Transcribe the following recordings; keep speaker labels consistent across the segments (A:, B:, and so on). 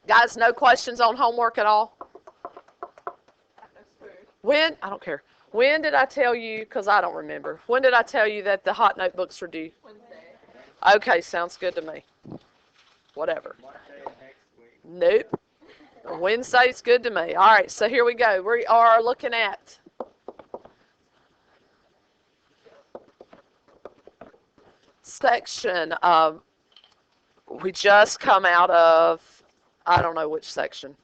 A: Guys, no questions on homework at all? When? I don't care. When did I tell you, because I don't remember, when did I tell you that the hot notebooks are due?
B: Wednesday.
A: Okay, sounds good to me. Whatever. Nope. Wednesday's good to me. All right, so here we go. We are looking at section. We just come out of, I don't know which section.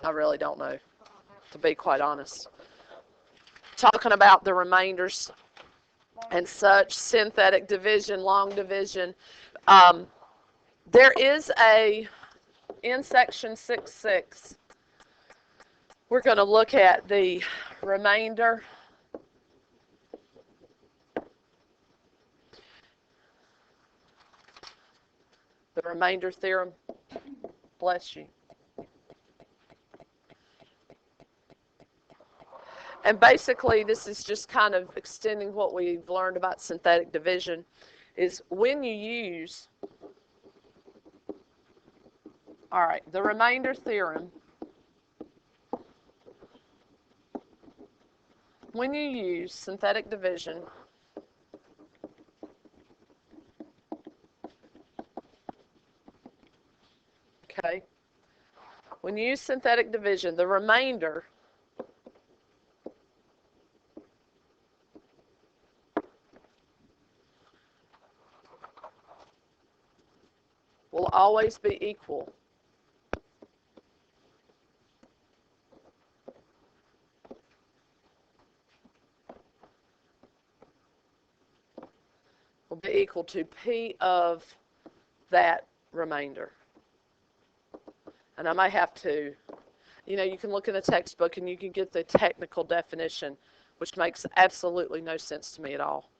A: I really don't know, to be quite honest. Talking about the remainders and such, synthetic division, long division. There is in section 6.6, we're going to look at the remainder. The remainder theorem. Bless you. And basically, this is just kind of extending what we've learned about synthetic division, is when you use, all right, the remainder theorem, when you use synthetic division, okay, when you use synthetic division, the remainder will always be equal to P of that remainder. And I might have to, you can look in the textbook and you can get the technical definition, which makes absolutely no sense to me at all.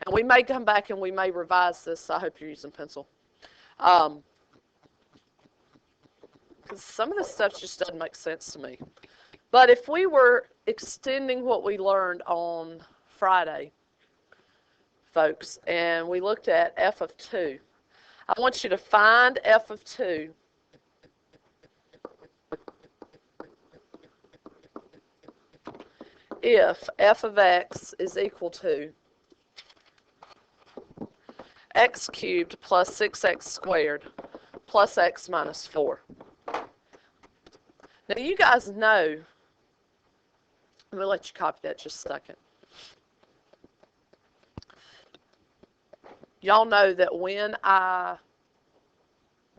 A: And we may come back and we may revise this. I hope you're using pencil. Because some of this stuff just doesn't make sense to me. But if we were extending what we learned on Friday, folks, and we looked at f of 2, I want you to find f of 2 if f of x is equal to x cubed plus 6x squared plus x minus 4. Now, you guys know, I'm going to let you copy that just a second. Y'all know that when I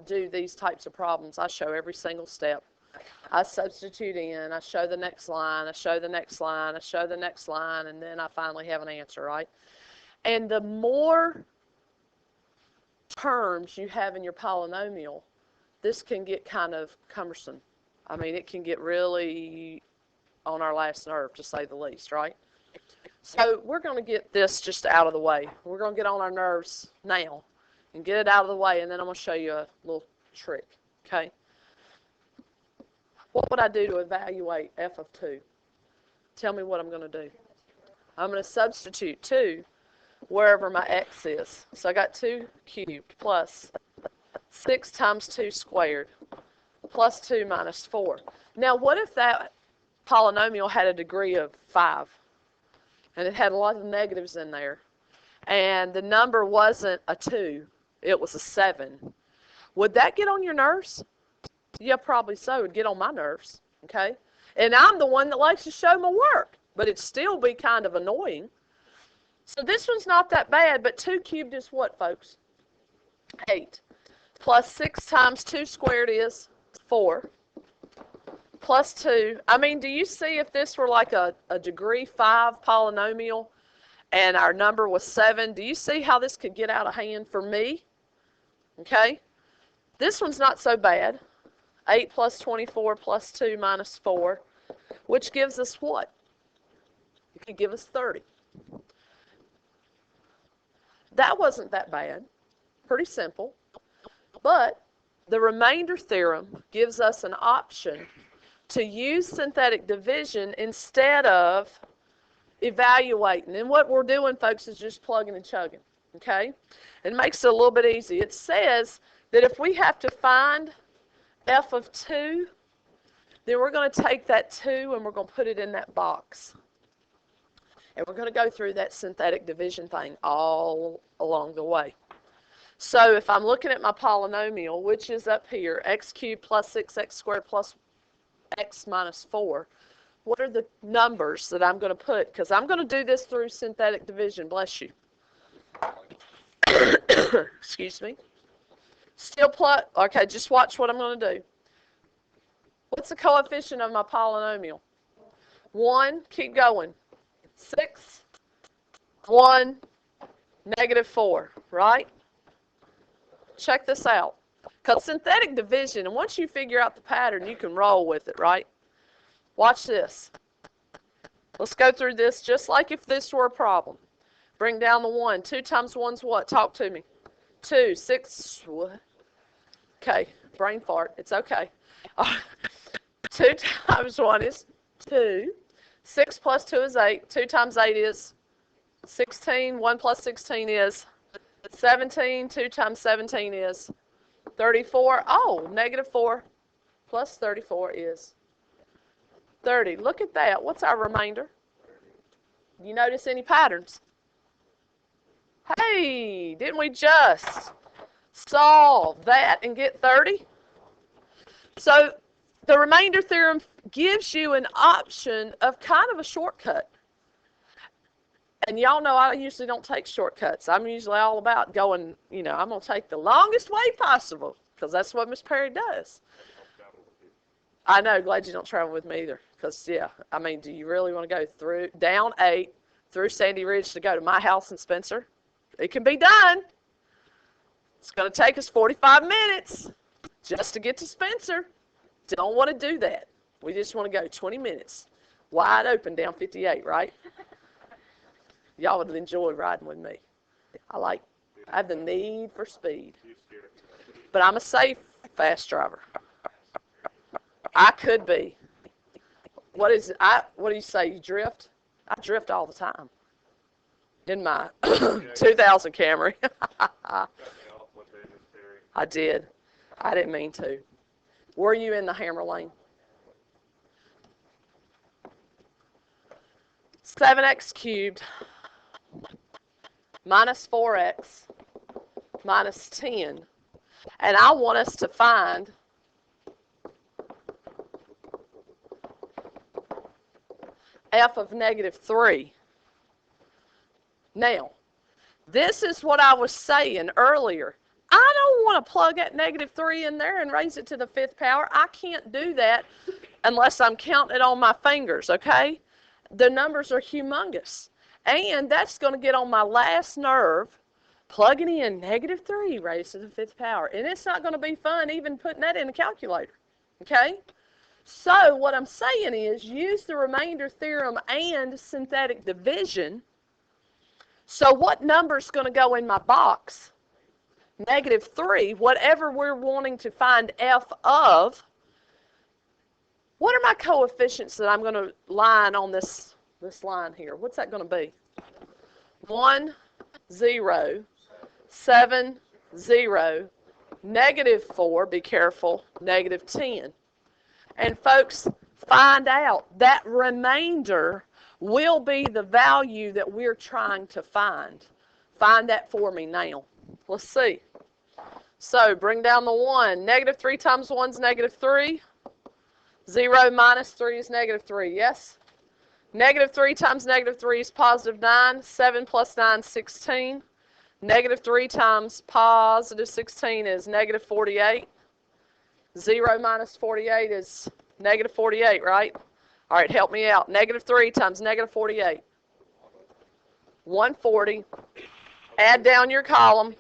A: do these types of problems, I show every single step. I substitute in, I show the next line, I show the next line, I show the next line, and then I finally have an answer, right? And the more terms you have in your polynomial, this can get kind of cumbersome. I mean, it can get really on our last nerve, to say the least, right? So we're going to get this just out of the way. We're going to get on our nerves now and get it out of the way, and then I'm going to show you a little trick, okay? What would I do to evaluate f of 2? Tell me what I'm going to do. I'm going to substitute 2 wherever my x is. So I got 2 cubed plus 6 times 2 squared plus 2 minus 4. Now, what if that polynomial had a degree of 5? And it had a lot of negatives in there, and the number wasn't a 2, it was a 7. Would that get on your nerves? Yeah, probably so. It would get on my nerves, okay? And I'm the one that likes to show my work, but it'd still be kind of annoying. So this one's not that bad, but 2 cubed is what, folks? 8. Plus 6 times 2 squared is 4. Plus 2. I mean, do you see if this were like a degree 5 polynomial and our number was 7, do you see how this could get out of hand for me? Okay? This one's not so bad. 8 plus 24 plus 2 minus 4, which gives us what? It could give us 30. That wasn't that bad. Pretty simple. But the remainder theorem gives us an option to use synthetic division instead of evaluating. And what we're doing, folks, is just plugging and chugging, okay? It makes it a little bit easy. It says that if we have to find f of 2, then we're going to take that 2 and we're going to put it in that box. And we're going to go through that synthetic division thing all along the way. So if I'm looking at my polynomial, which is up here, x cubed plus 6x squared plus x minus 4, what are the numbers that I'm going to put? Because I'm going to do this through synthetic division, bless you. Excuse me. Still plus, okay, just watch what I'm going to do. What's the coefficient of my polynomial? 1, keep going. 6, 1, negative 4, right? Check this out. Because synthetic division, and once you figure out the pattern, you can roll with it, right? Watch this. Let's go through this just like if this were a problem. Bring down the 1. 2 times 1's what? Talk to me. 2, 6, what? Okay, brain fart. It's okay. 2 times 1 is 2. 6 plus 2 is 8. 2 times 8 is 16. 1 plus 16 is 17. 2 times 17 is 34. Oh, negative 4 plus 34 is 30. Look at that. What's our remainder? You notice any patterns? Hey, didn't we just solve that and get 30? So the remainder theorem gives you an option of kind of a shortcut. And y'all know I usually don't take shortcuts. I'm usually all about going, you know, I'm going to take the longest way possible because that's what Miss Perry does. I know, glad you don't travel with me either because, yeah, I mean, do you really want to go through, down 8, through Sandy Ridge to go to my house in Spencer? It can be done. It's going to take us 45 minutes just to get to Spencer. Don't want to do that. We just want to go 20 minutes wide open down 58, right? Y'all would enjoy riding with me. I have the need for speed. But I'm a safe, fast driver. I could be. What do you say, you drift? I drift all the time. In my 2000 Camry. I did. I didn't mean to. Were you in the hammer lane? 7x cubed minus 4x minus 10. And I want us to find f of negative 3. Now, this is what I was saying earlier. I don't want to plug that negative 3 in there and raise it to the 5th power. I can't do that unless I'm counting it on my fingers, okay? The numbers are humongous. And that's going to get on my last nerve, plugging in negative 3 raised to the 5th power. And it's not going to be fun even putting that in a calculator, okay? So what I'm saying is use the remainder theorem and synthetic division. So what number's going to go in my box? Negative 3, whatever we're wanting to find f of. What are my coefficients that I'm going to line on this line here? What's that going to be? 1, 0, 7, 0, negative 4, be careful, negative 10. And folks, find out that remainder will be the value that we're trying to find. Find that for me now. Let's see. So bring down the 1. Negative 3 times 1 is negative 3. 0 minus 3 is negative 3, yes? Negative 3 times negative 3 is positive 9. 7 plus 9 is 16. Negative 3 times positive 16 is negative 48. 0 minus 48 is negative 48, right? All right, help me out. Negative 3 times negative 48. 140. Add down your column.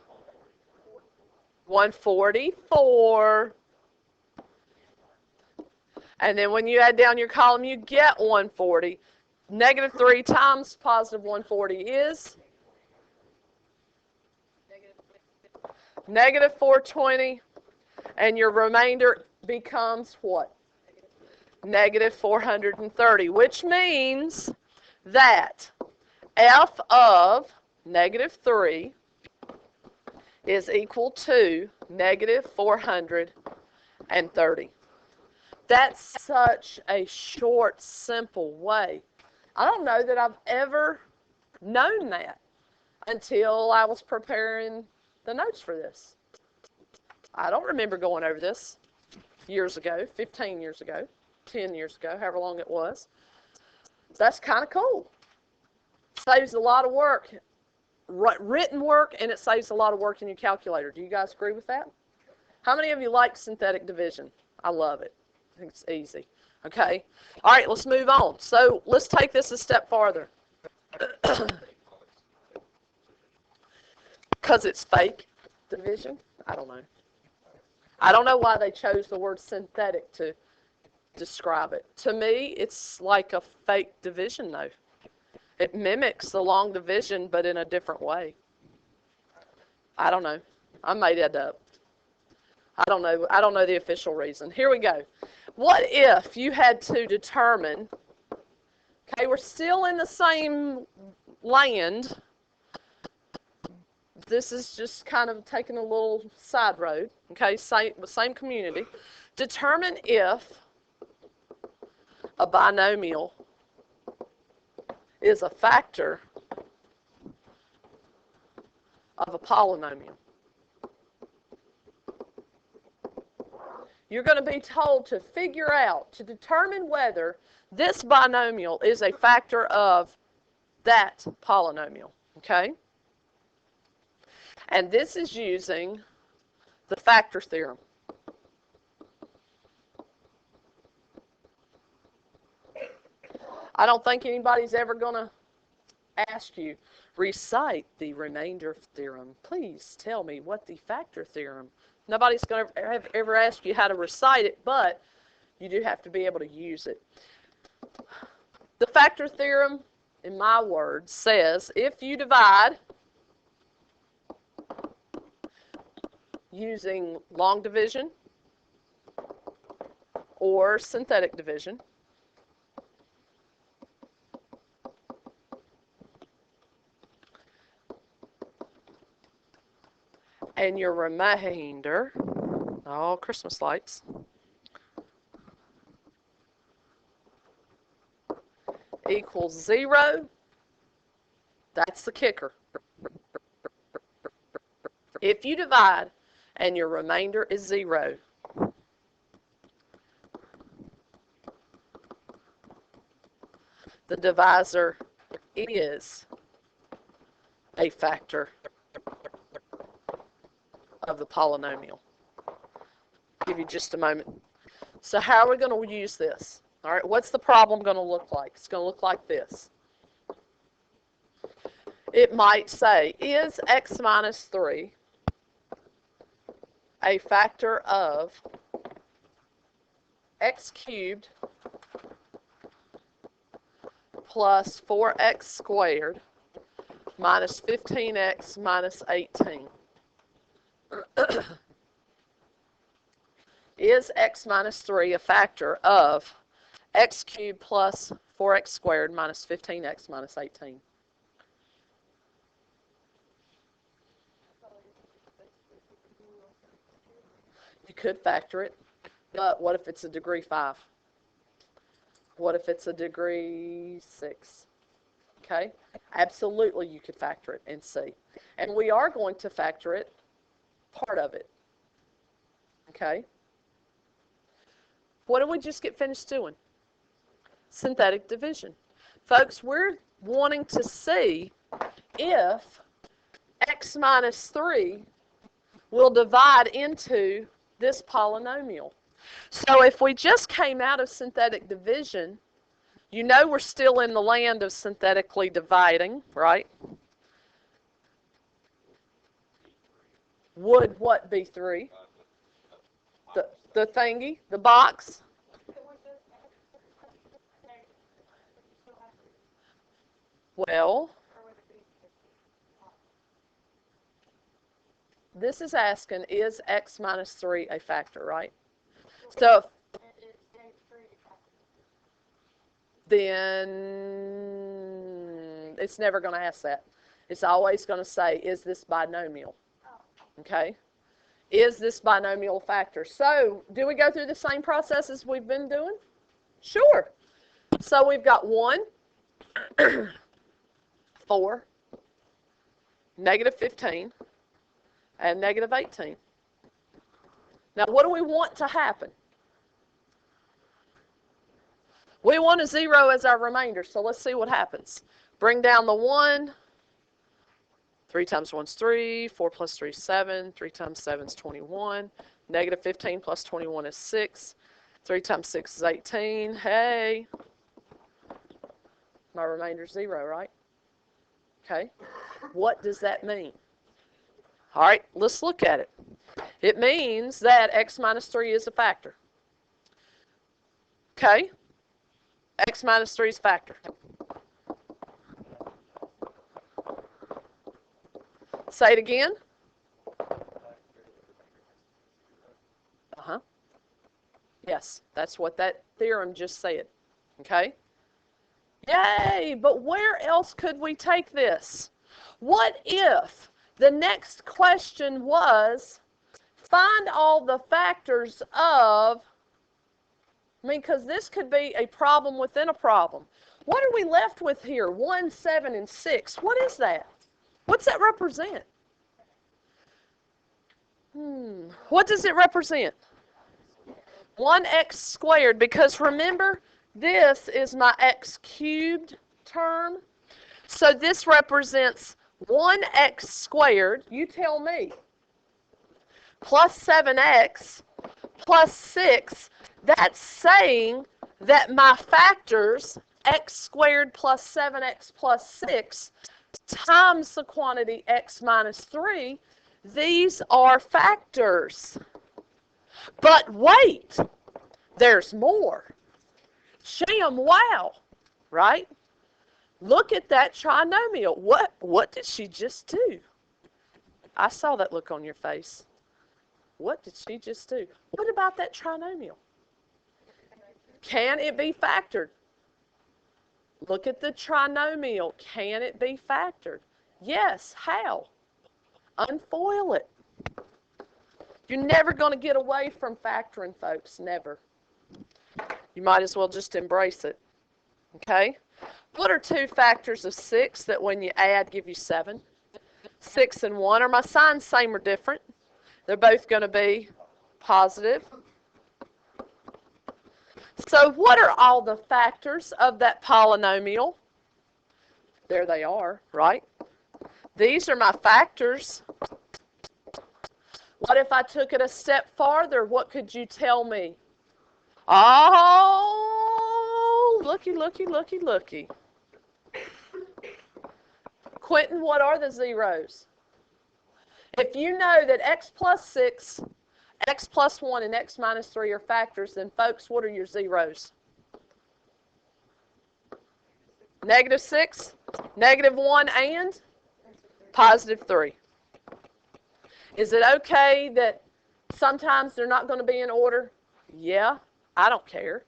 A: 144. And then when you add down your column, you get 140. Negative 3 times positive 140 is? Negative 420. And your remainder becomes what? Negative 430, which means that f of negative 3 is equal to negative 430. and 30. That's such a short, simple way. I don't know that I've ever known that until I was preparing the notes for this. I don't remember going over this years ago, 15 years ago, 10 years ago, however long it was. That's kind of cool. Saves a lot of work, written work, and it saves a lot of work in your calculator. Do you guys agree with that? How many of you like synthetic division? I love it. I think it's easy. Okay. All right, let's move on. So let's take this a step farther. Because it's fake division? I don't know. I don't know why they chose the word synthetic to describe it. To me, it's like a fake division, though. It mimics the long division, but in a different way. I don't know. I made that up. I don't know. I don't know the official reason. Here we go. What if you had to determine, okay, we're still in the same land. This is just kind of taking a little side road, okay, same community. Determine if a binomial is a factor of a polynomial. You're going to be told to figure out, to determine whether this binomial is a factor of that polynomial, okay? And this is using the factor theorem. I don't think anybody's ever going to ask you, recite the remainder theorem. Please tell me what the factor theorem. Nobody's going to ever ask you how to recite it, but you do have to be able to use it. The factor theorem, in my words, says if you divide using long division or synthetic division, and your remainder, all Christmas lights, equals 0, that's the kicker. If you divide and your remainder is 0, the divisor is a factor of the polynomial. I'll give you just a moment. So how are we going to use this? All right, what's the problem going to look like? It's going to look like this. It might say, is x minus 3 a factor of x cubed plus 4x squared minus 15x minus 18? Is x minus 3 a factor of x cubed plus 4x squared minus 15x minus 18? You could factor it, but what if it's a degree 5? What if it's a degree 6? Okay, absolutely you could factor it and see. And we are going to factor it, part of it. Okay? What did we just get finished doing? Synthetic division. Folks, we're wanting to see if x minus 3 will divide into this polynomial. So if we just came out of synthetic division, you know we're still in the land of synthetically dividing, right? Would what be 3? The thingy, the box. Well, this is asking, is x minus 3 a factor, right? So then it's never going to ask that. It's always going to say, is this binomial? Okay? is this binomial a factor? So, do we go through the same process as we've been doing? Sure. So, we've got 1, 4, negative 15, and negative 18. Now, what do we want to happen? We want a 0 as our remainder, so let's see what happens. Bring down the 1. 3 times 1 is 3. 4 plus 3 is 7. 3 times 7 is 21. Negative 15 plus 21 is 6. 3 times 6 is 18. Hey. My remainder is 0, right? Okay. What does that mean? All right, let's look at it. It means that x minus 3 is a factor. Okay. X minus 3 is a factor. Say it again. Uh-huh. Yes, that's what that theorem just said. Okay? Yay! But where else could we take this? What if the next question was, find all the factors of, because this could be a problem within a problem. What are we left with here? 1, 7, and 6. What is that? What's that represent? What does it represent? 1x squared, because remember, this is my x cubed term. So this represents 1x squared, you tell me, plus 7x plus 6. That's saying that my factors, x squared plus 7x plus 6, times the quantity x minus 3, these are factors. But wait, there's more. Sham, wow, right? Look at that trinomial. What did she just do? I saw that look on your face. What did she just do? What about that trinomial? Can it be factored? Look at the trinomial. Can it be factored? Yes. How? Unfoil it. You're never going to get away from factoring, folks. Never. You might as well just embrace it. Okay? What are 2 factors of 6 that when you add give you 7? 6 and 1. Are my signs same or different? They're both going to be positive. So what are all the factors of that polynomial? There they are, right? These are my factors. What if I took it a step farther? What could you tell me? Oh, looky, looky, looky, looky. Quentin, what are the zeros? If you know that x plus 6, x plus 1, and x minus 3 are factors, then folks, what are your zeros? Negative 6, negative 1, and positive 3. Is it okay that sometimes they're not going to be in order? Yeah, I don't care,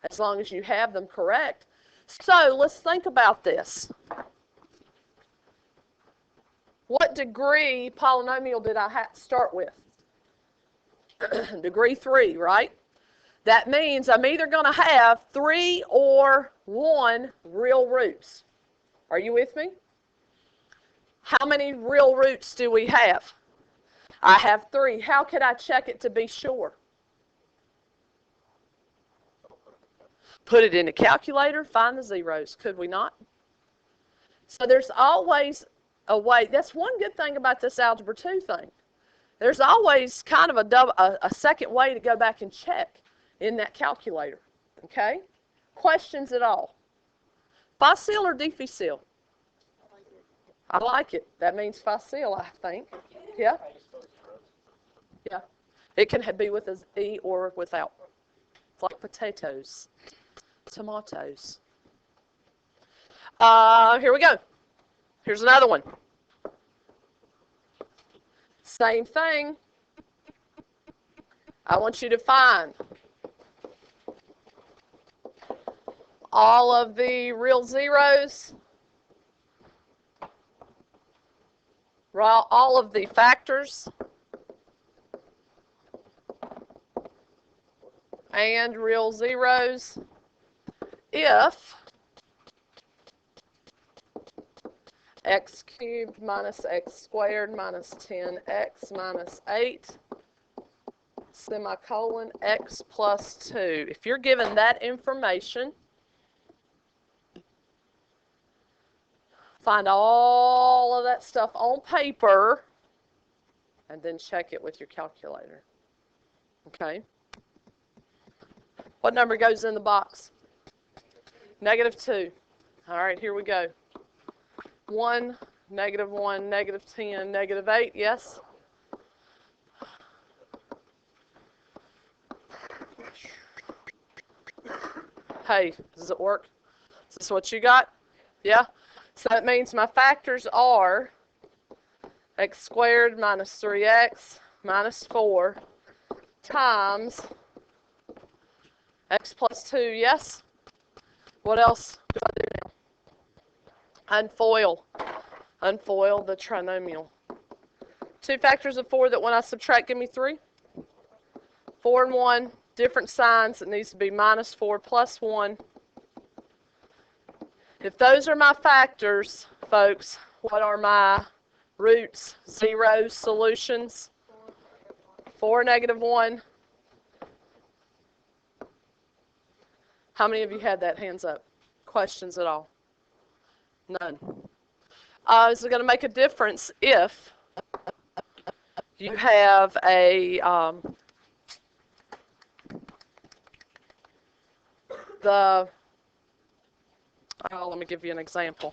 A: as long as you have them correct. So let's think about this. What degree polynomial did I start with? Degree 3, right? That means I'm either going to have 3 or 1 real roots. Are you with me? How many real roots do we have? I have 3. How could I check it to be sure? Put it in a calculator, find the zeros. Could we not? So there's always a way. That's one good thing about this Algebra 2 thing. There's always kind of a second way to go back and check in that calculator. Okay? Questions at all? Facile or difficile? I like it. That means facile, I think. Yeah? Yeah. It can be with an E or without. It's like potatoes, tomatoes. Here we go. Here's another one. Same thing. I want you to find all of the real zeros, all of the factors, and real zeros if x cubed minus x squared minus 10x minus 8 semicolon x plus 2. If you're given that information, find all of that stuff on paper and then check it with your calculator. Okay? What number goes in the box? -2. All right, here we go. 1, -1, -10, -8, yes? Hey, does it work? Is this what you got? Yeah? So that means my factors are x squared minus 3x minus 4 times x plus 2, yes? What else do I do now? Unfoil the trinomial. 2 factors of 4 that when I subtract give me 3. 4 and 1, different signs. It needs to be -4 plus 1. If those are my factors, folks, what are my roots, zeros, solutions? 4, -1. How many of you had that? Hands up. Questions at all? None. Is it going to make a difference if you have a let me give you an example.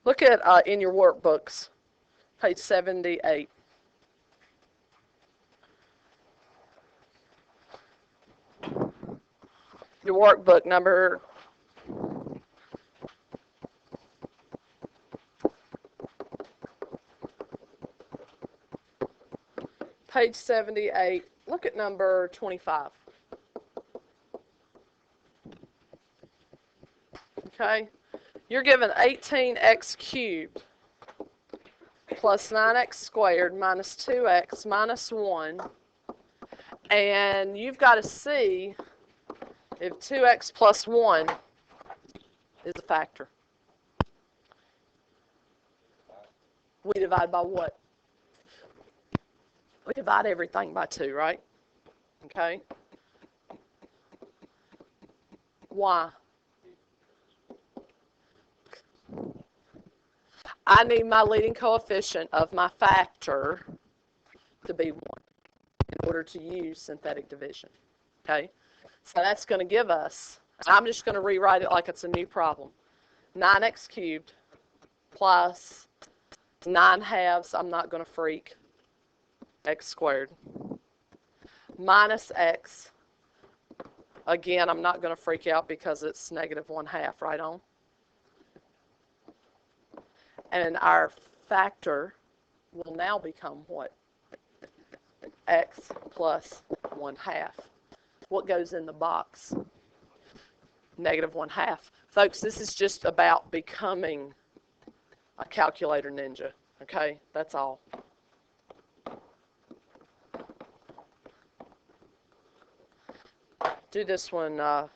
A: Look at in your workbooks, page 78. Your workbook number page 78. Look at number 25. Okay, you're given 18x cubed plus 9x squared minus 2x minus 1, and you've got to see if 2x plus 1 is a factor. We divide by what? We divide everything by 2, right? Okay. Why? I need my leading coefficient of my factor to be 1 in order to use synthetic division. Okay? So that's going to give us, I'm just going to rewrite it like it's a new problem. 9x cubed plus 9/2, I'm not going to freak, x squared, minus x, again, I'm not going to freak out because it's -1/2, right on? And our factor will now become what? X plus 1/2. What goes in the box? -1/2. Folks, this is just about becoming a calculator ninja, okay? That's all. Do this one, well,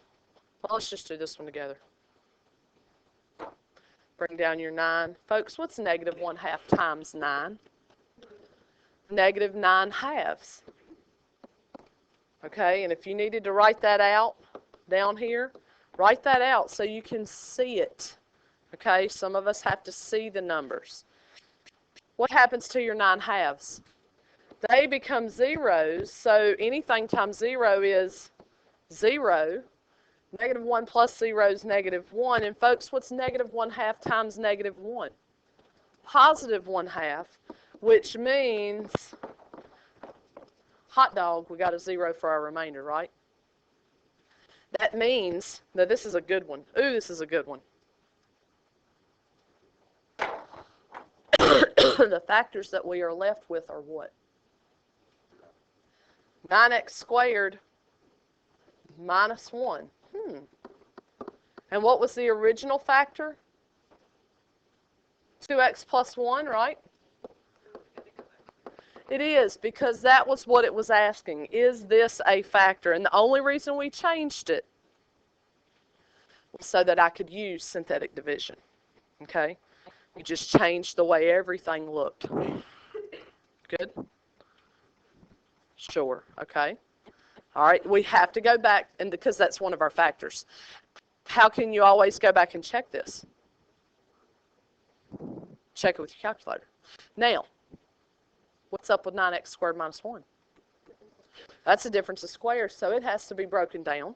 A: let's just do this one together. Bring down your 9. Folks, what's -1/2 times 9? -9/2. Okay, and if you needed to write that out down here, write that out so you can see it. Okay, some of us have to see the numbers. What happens to your 9/2? They become zeros, so anything times 0 is 0. -1 plus 0 is -1. And folks, what's -1/2 times -1? +1/2, which means hot dog, we got a 0 for our remainder, right? That means, now this is a good one. Ooh, this is a good one. The factors that we are left with are what? 9x squared minus 1. And what was the original factor? 2x plus 1, right? It is, because that was what it was asking. Is this a factor? And the only reason we changed it was so that I could use synthetic division. Okay? We just changed the way everything looked. Good? Sure. Okay. All right. We have to go back, and because that's one of our factors. How can you always go back and check this? Check it with your calculator. Now, what's up with 9x squared minus 1? That's the difference of squares, so it has to be broken down.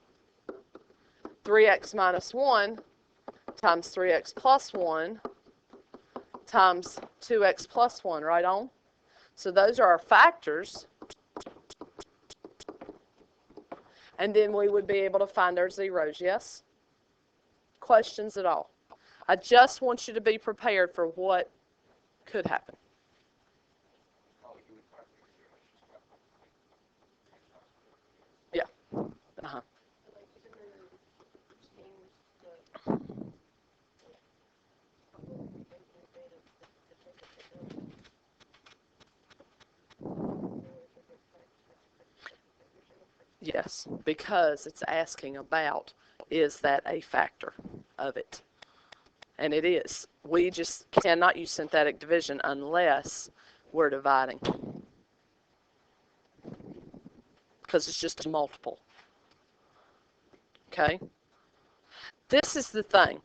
A: 3x minus 1 times 3x plus 1 times 2x plus 1, right on? So those are our factors. And then we would be able to find our zeros, yes? Questions at all? I just want you to be prepared for what could happen. Yeah. Uh-huh. Yes, because it's asking about, is that a factor of it? And it is. We just cannot use synthetic division unless we're dividing, because it's just a multiple. Okay? This is the thing.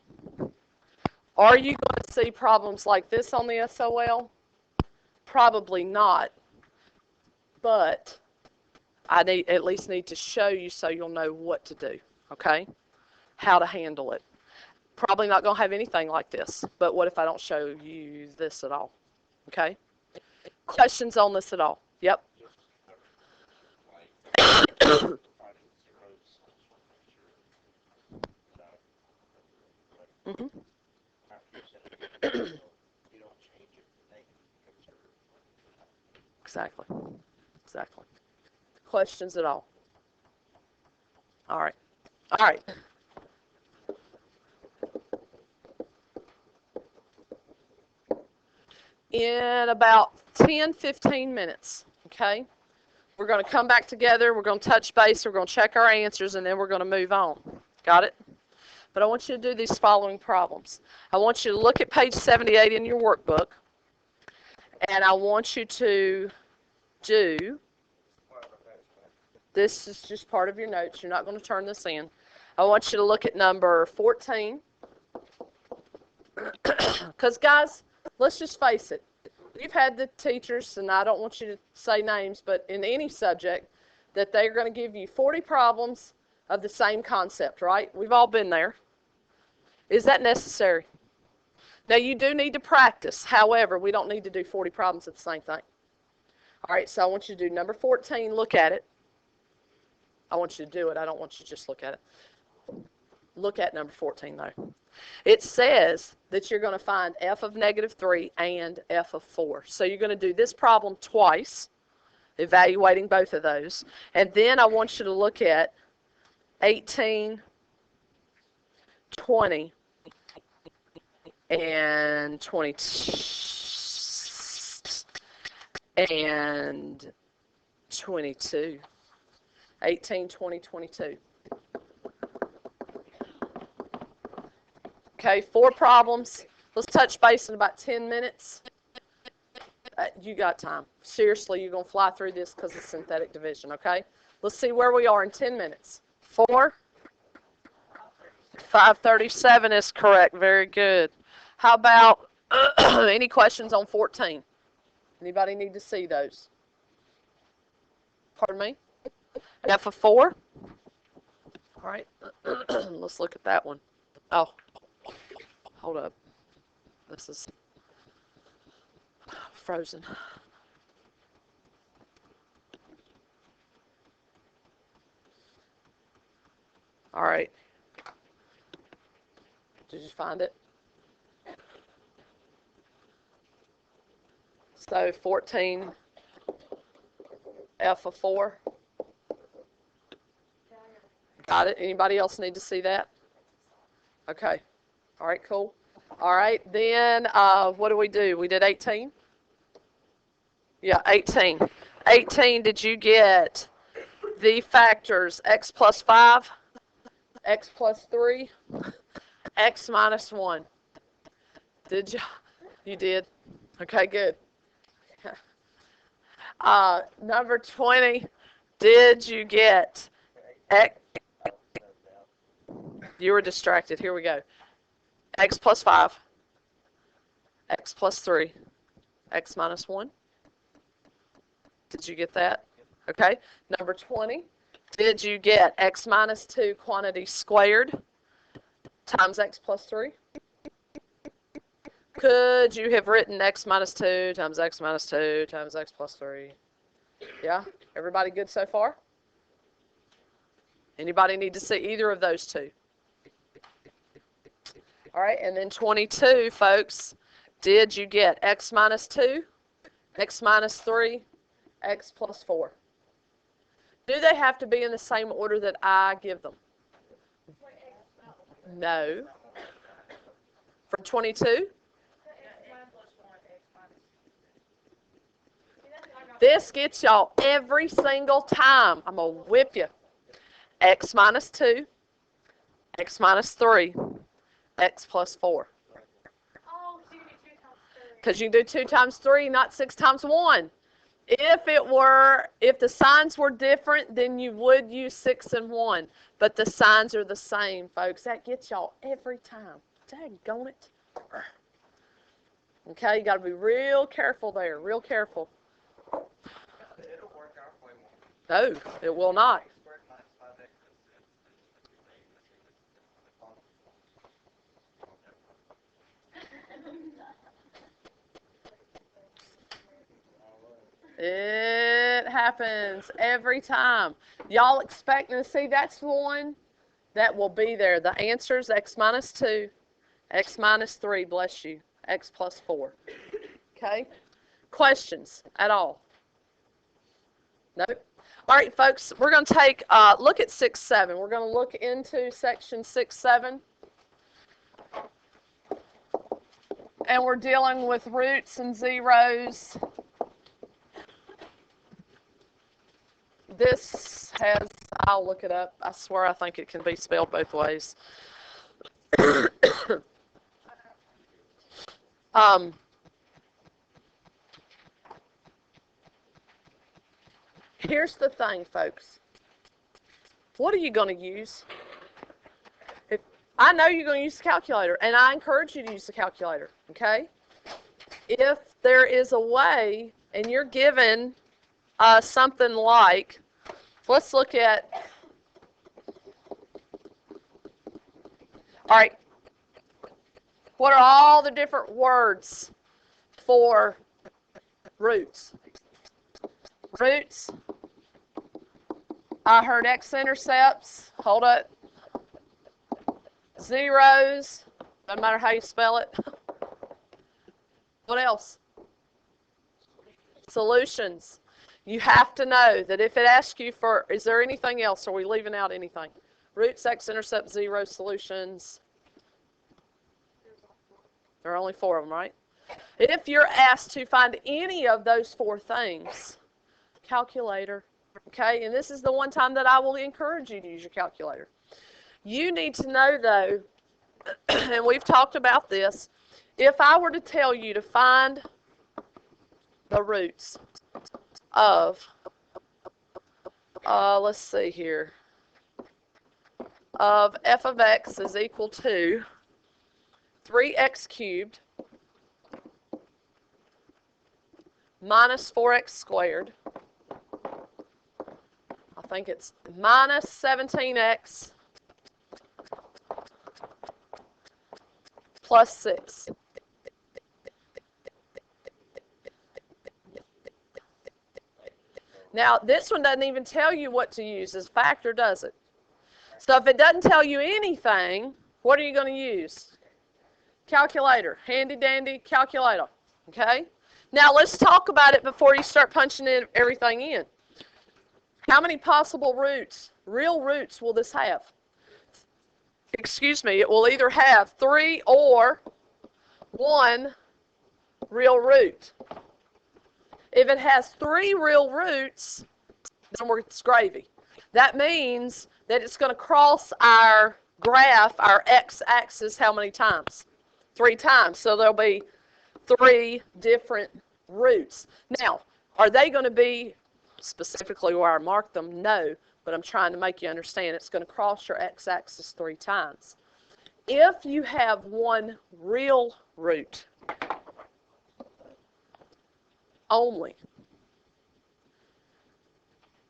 A: Are you going to see problems like this on the SOL? Probably not. But I at least need to show you so you'll know what to do. Okay? How to handle it. Probably not going to have anything like this, but what if I don't show you this at all? Okay? Questions on this at all? Yep. Mm-hmm. Exactly. Exactly. Questions at all? All right. All right. In about 10, 15 minutes, okay, we're going to come back together, we're going to touch base, we're going to check our answers, and then we're going to move on. Got it? But I want you to do these following problems. I want you to look at page 78 in your workbook, and I want you to do, this is just part of your notes, you're not going to turn this in. I want you to look at number 14, because guys, let's just face it, you've had the teachers, and I don't want you to say names, but in any subject, that they're going to give you 40 problems of the same concept, right? We've all been there. Is that necessary? Now, you do need to practice. However, we don't need to do 40 problems of the same thing. All right, so I want you to do number 14, look at it. I want you to do it. I don't want you to just look at it. Look at number 14, though. It says that you're going to find f of negative 3 and f of 4. So you're going to do this problem twice, evaluating both of those. And then I want you to look at 18, 20, and 22, and 22. 18, 20, 22. Okay, 4 problems. Let's touch base in about 10 minutes. You got time. Seriously, you're going to fly through this because it's synthetic division, okay? Let's see where we are in 10 minutes. 4. 537 is correct. Very good. How about any questions on 14? Anybody need to see those? Pardon me? F of 4? All right. Let's look at that one. Oh, hold up. This is frozen. All right. Did you find it? So 14, F of 4. Got it? Anybody else need to see that? Okay. All right, cool. All right, then what do? We did 18? Yeah, 18. 18, did you get the factors x plus 5, x plus 3, x minus 1? Did you? You did? Okay, good. Number 20, did you get x? You were distracted. Here we go. X plus 5, x plus 3, x minus 1. Did you get that? Okay. Number 20, did you get x minus 2 quantity squared times x plus 3? Could you have written x minus 2 times x minus 2 times x plus 3? Yeah? Everybody good so far? Anybody need to see either of those two? All right, and then 22, folks, did you get x minus 2, x minus 3, x plus 4? Do they have to be in the same order that I give them? No. For 22? This gets y'all every single time. I'm going to whip you. X minus 2, x minus 3, x plus 4. Because you can do 2 times 3, not 6 times 1. If the signs were different, then you would use 6 and 1. But the signs are the same, folks. That gets y'all every time. Daggone it. Okay, you got to be real careful there. Real careful. No, it will not. It happens every time. Y'all expecting to see that's the one that will be there. The answer is x minus 2, x minus 3, bless you, x plus 4. Okay? Questions at all? No? All right, folks, we're going to take look at 6-7. We're going to look into section 6-7. And we're dealing with roots and zeros. This has, I'll look it up. I swear I think it can be spelled both ways. Here's the thing, folks. What are you going to use? I know you're going to use the calculator, and I encourage you to use the calculator, okay? If there is a way, and you're given something like, let's look at, all right, what are all the different words for roots? Roots. I heard x-intercepts. Hold it. Zeros. Doesn't matter how you spell it. What else? Solutions. You have to know that if it asks you for, is there anything else? Are we leaving out anything? Roots, x-intercept, zero, solutions. There are only 4 of them, right? If you're asked to find any of those 4 things, calculator, okay? And this is the one time that I will encourage you to use your calculator. You need to know, though, and we've talked about this, if I were to tell you to find the roots of, let's see here, of f of x is equal to 3x cubed minus 4x squared. I think it's minus 17x plus 6. Now, this one doesn't even tell you what to use as factor, does it? So if it doesn't tell you anything, what are you going to use? Calculator. Handy dandy calculator. Okay? Now, let's talk about it before you start punching everything in. How many possible roots, real roots, will this have? Excuse me, it will either have 3 or 1 real root. If it has 3 real roots, then it's gravy. That means that it's going to cross our graph, our x-axis, how many times? 3 times. So there'll be 3 different roots. Now, are they going to be specifically where I marked them? No, but I'm trying to make you understand it's going to cross your x-axis 3 times. If you have 1 real root only,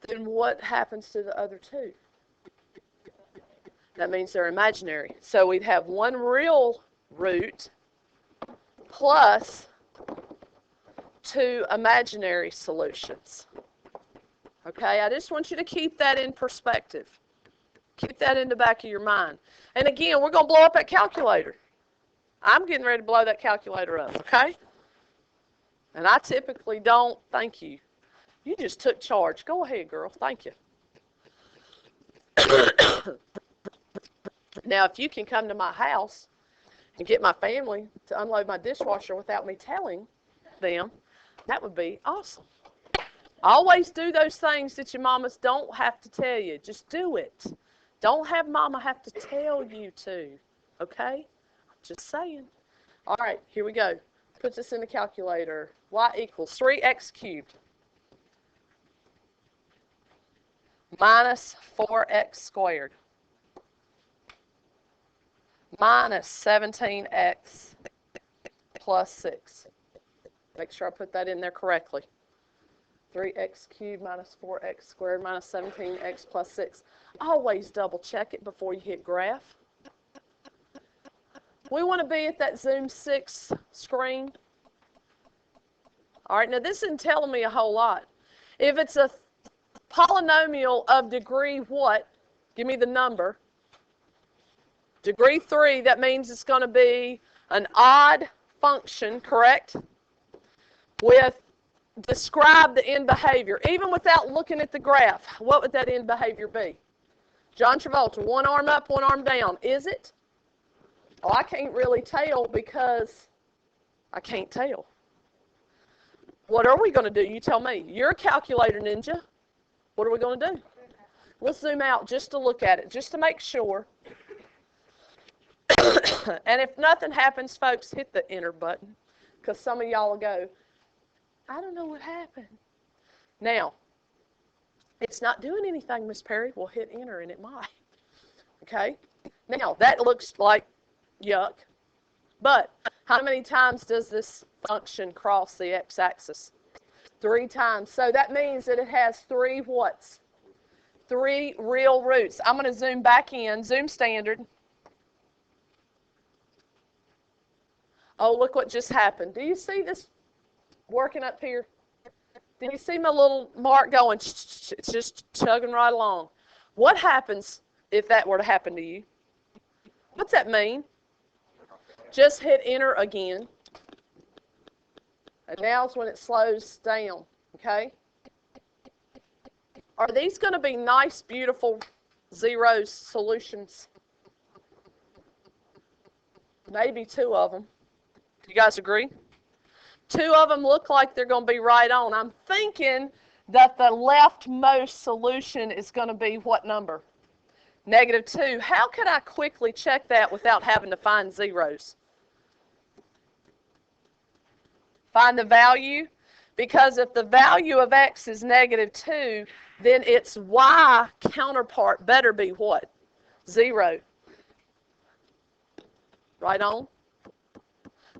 A: then what happens to the other 2? That means they're imaginary. So we'd have 1 real root plus 2 imaginary solutions. Okay, I just want you to keep that in perspective. Keep that in the back of your mind. And again, we're going to blow up that calculator. I'm getting ready to blow that calculator up, okay? And I typically don't. Thank you. You just took charge. Go ahead, girl. Thank you. Now, if you can come to my house and get my family to unload my dishwasher without me telling them, that would be awesome. Always do those things that your mamas don't have to tell you. Just do it. Don't have mama have to tell you to, okay? Just saying. All right, here we go. Put this in the calculator. Y equals 3x cubed minus 4x squared minus 17x plus 6. Make sure I put that in there correctly. 3x cubed minus 4x squared minus 17x plus 6. Always double check it before you hit graph. We want to be at that Zoom 6 screen. All right, now this isn't telling me a whole lot. If it's a polynomial of degree what? Give me the number. Degree 3, that means it's going to be an odd function, correct? With describe the end behavior. Even without looking at the graph, what would that end behavior be? John Travolta, 1 arm up, 1 arm down. Is it? Oh, I can't really tell because I can't tell. What are we going to do? You tell me. You're a calculator ninja. What are we going to do? Let's zoom out just to look at it, just to make sure. And if nothing happens, folks, hit the enter button because some of y'all will go, I don't know what happened. Now, it's not doing anything, Miss Perry. We'll hit enter and it might. Okay? Now, that looks like yuck. But how many times does this function cross the x-axis? 3 times. So that means that it has 3 whats? 3 real roots. I'm going to zoom back in. Zoom standard. Oh, look what just happened. Do you see this working up here? Do you see my little mark going? It's just chugging right along. What happens if that were to happen to you? What's that mean? Just hit enter again. And now is when it slows down, okay? Are these going to be nice, beautiful zeros solutions? Maybe 2 of them. Do you guys agree? 2 of them look like they're going to be right on. I'm thinking that the leftmost solution is going to be what number? -2. How could I quickly check that without having to find zeros? Find the value? Because if the value of x is -2, then its y counterpart better be what? 0. Right on?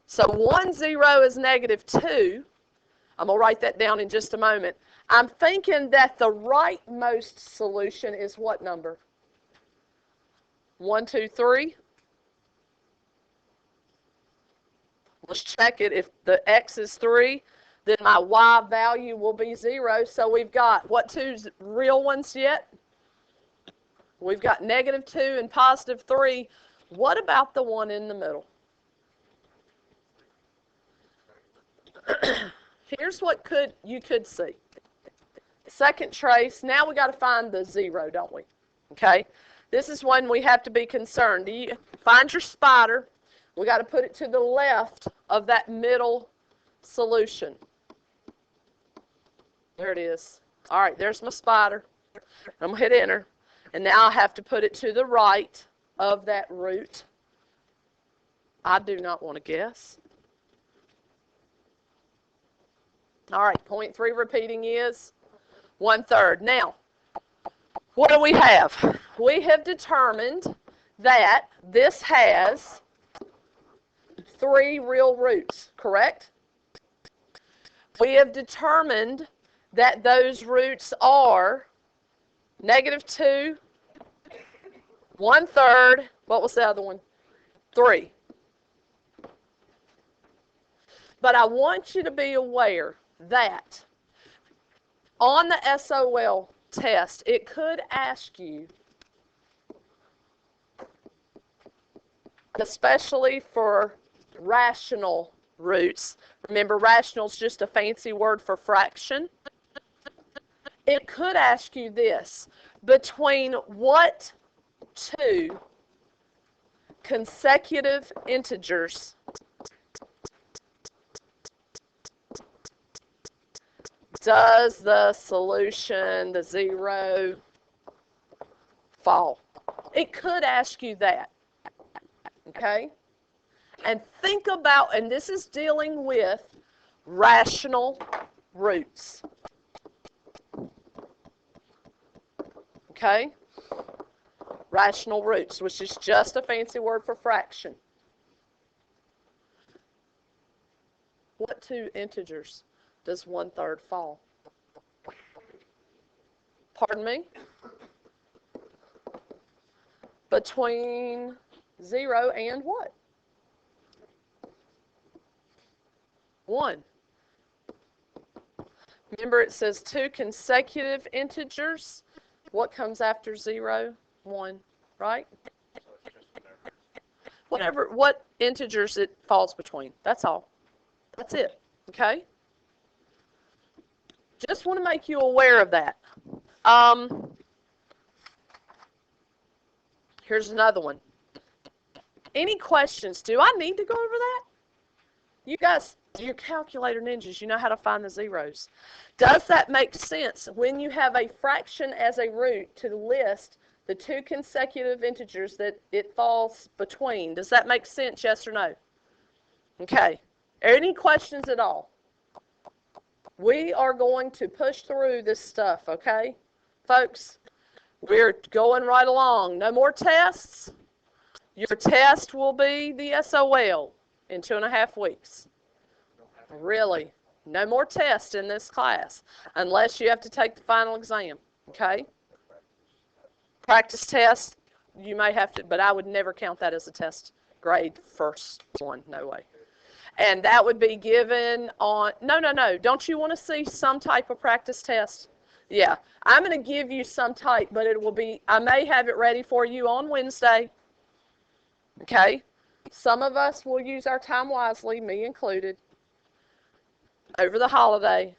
A: So 1, 0 is -2. I'm going to write that down in just a moment. I'm thinking that the rightmost solution is what number? 1, 2, 3. Let's check it. If the x is 3, then my y value will be 0. So we've got, what 2 real ones yet? We've got -2 and +3. What about the one in the middle? Here's what you could see. Second trace, now we got to find the 0, don't we? Okay? This is when we have to be concerned. You find your spider. We got to put it to the left of that middle solution. There it is. All right, there's my spider. I'm going to hit enter. And now I have to put it to the right of that root. I do not want to guess. All right, 0.3 repeating is 1/3. Now, what do we have? We have determined that this has 3 real roots, correct? We have determined that those roots are -2, 1/3, what was the other one? 3. But I want you to be aware that on the SOL test, it could ask you, especially for rational roots. Remember, rational is just a fancy word for fraction. It could ask you this: between what 2 consecutive integers does the solution, the 0, fall? It could ask you that. Okay? And think about, and this is dealing with rational roots. Okay? Rational roots, which is just a fancy word for fraction. What 2 integers does 1/3 fall? Pardon me? Between 0 and what? 1. Remember, it says 2 consecutive integers. What comes after 0? 1, right? What integers it falls between. That's all. That's it. Okay? Just want to make you aware of that. Here's another one. Any questions? Do I need to go over that? You guys, you're calculator ninjas. You know how to find the zeros. Does that make sense when you have a fraction as a root to list the 2 consecutive integers that it falls between? Does that make sense, yes or no? Okay. Any questions at all? We are going to push through this stuff, okay? Folks, we're going right along. No more tests. Your test will be the SOL in 2.5 weeks. Really. No more tests in this class unless you have to take the final exam, okay? Practice test, you may have to, but I would never count that as a test grade first one. No way. And that would be given on, no. Don't you want to see some type of practice test? Yeah. I'm going to give you some type, but it will be, I may have it ready for you on Wednesday. Okay? Some of us will use our time wisely, me included, over the holiday,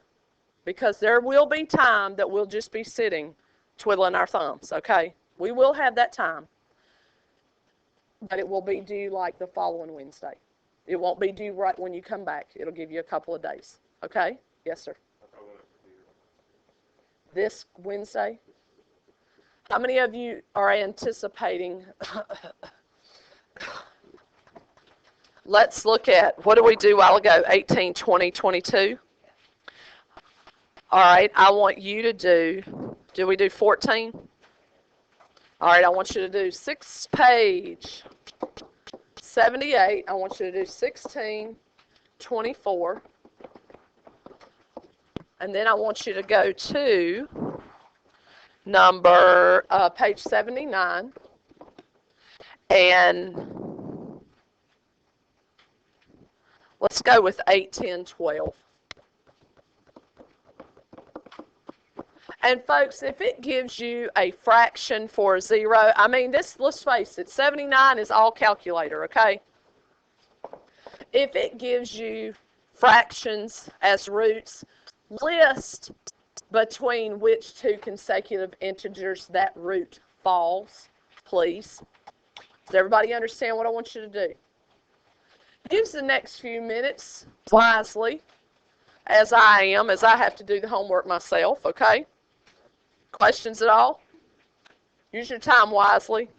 A: because there will be time that we'll just be sitting twiddling our thumbs, okay? We will have that time, but it will be due like the following Wednesday. It won't be due right when you come back. It'll give you a couple of days, okay? Yes, sir. This Wednesday? How many of you are anticipating? Let's look at, what did we do a while ago? 18, 20, 22. All right, I want you to did we do 14? All right, I want you to do 6 page 78. I want you to do 16, 24. And then I want you to go to number, page 79. And let's go with 8, 10, 12. And folks, if it gives you a fraction for a 0, I mean, this, let's face it, 79 is all calculator, okay? If it gives you fractions as roots, list between which 2 consecutive integers that root falls, please. Does everybody understand what I want you to do? Use the next few minutes wisely as I am, as I have to do the homework myself, okay? Questions at all? Use your time wisely.